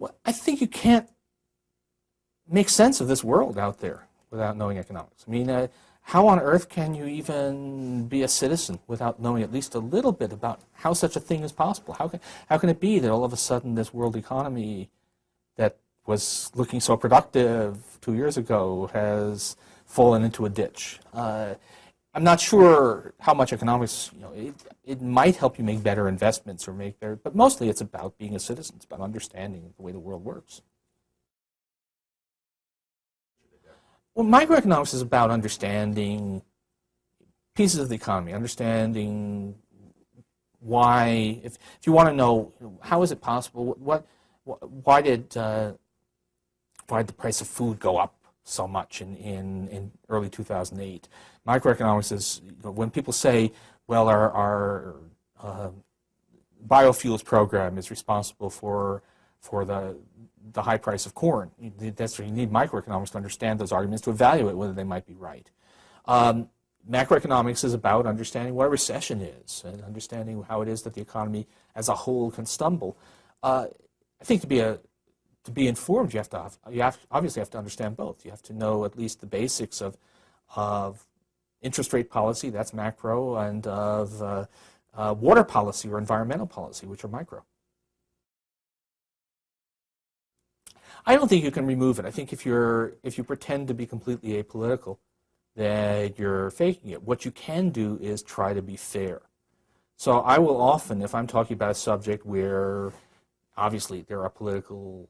Well, I think you can't make sense of this world out there without knowing economics. I mean, how on earth can you even be a citizen without knowing at least a little bit about how such a thing is possible? How can it be that all of a sudden this world economy that was looking so productive 2 years ago has fallen into a ditch? I'm not sure how much economics, it might help you make better investments or make better, but mostly it's about being a citizen. It's about understanding the way the world works. Well, microeconomics is about understanding pieces of the economy, understanding why, if you want to know, how is it possible, why did the price of food go up so much in early 2008? Microeconomics is, when people say, well, our biofuels program is responsible for the high price of corn. That's where you need microeconomics to understand those arguments, to evaluate whether they might be right. Macroeconomics is about understanding what a recession is and understanding how it is that the economy as a whole can stumble. I think to be informed, you obviously have to understand both. You have to know at least the basics of interest rate policy, that's macro, and of water policy or environmental policy, which are micro. I don't think you can remove it. I think if you pretend to be completely apolitical, then you're faking it. What you can do is try to be fair. So I will often, if I'm talking about a subject where obviously there are political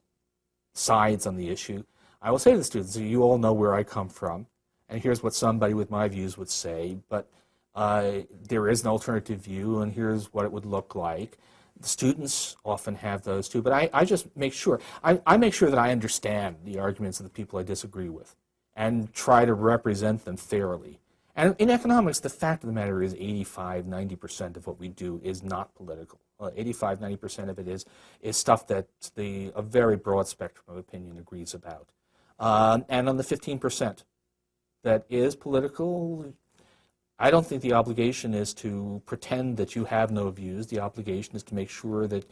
sides on the issue, I will say to the students, you all know where I come from, and here's what somebody with my views would say, but there is an alternative view, and here's what it would look like. The students often have those too, but I just make sure, I make sure that I understand the arguments of the people I disagree with and try to represent them fairly. And in economics, the fact of the matter is 85–90% of what we do is not political. 85–90% of it is stuff that a very broad spectrum of opinion agrees about. And on the 15% that is political, I don't think the obligation is to pretend that you have no views. The obligation is to make sure that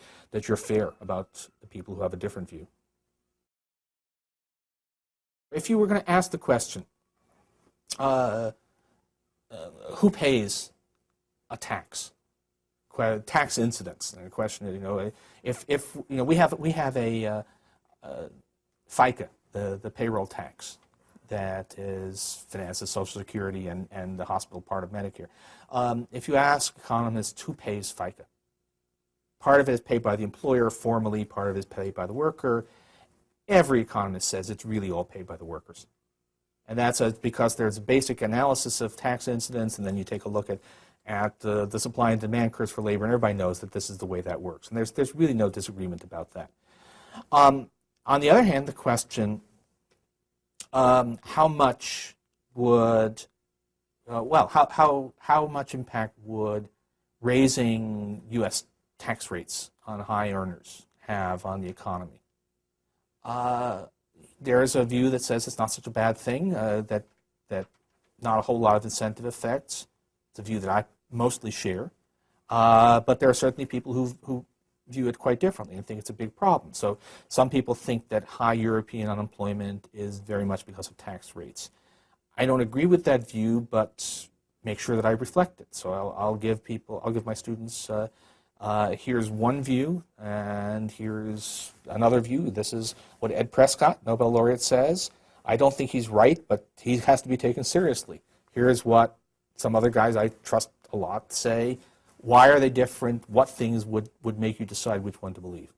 you're fair about the people who have a different view. If you were going to ask the question, who pays a tax? Tax incidence. And the question is, if we have a FICA, the payroll tax, that finances Social Security and the hospital part of Medicare. If you ask economists who pays FICA, part of it is paid by the employer formally, part of it is paid by the worker. Every economist says it's really all paid by the workers. And that's because there's a basic analysis of tax incidence, and then you take a look at the supply and demand curves for labor, and everybody knows that this is the way that works. And there's really no disagreement about that. On the other hand, the question, how much would, how much impact would raising U.S. tax rates on high earners have on the economy? There's a view that says it's not such a bad thing, that not a whole lot of incentive effects. It's a view that I mostly share. But there are certainly people who view it quite differently and think it's a big problem. So some people think that high European unemployment is very much because of tax rates. I don't agree with that view, but make sure that I reflect it. So I'll give my students, here's one view and here's another view. This is what Ed Prescott, Nobel laureate, says. I don't think he's right, but he has to be taken seriously. Here's what some other guys I trust a lot say. Why are they different? What things would make you decide which one to believe?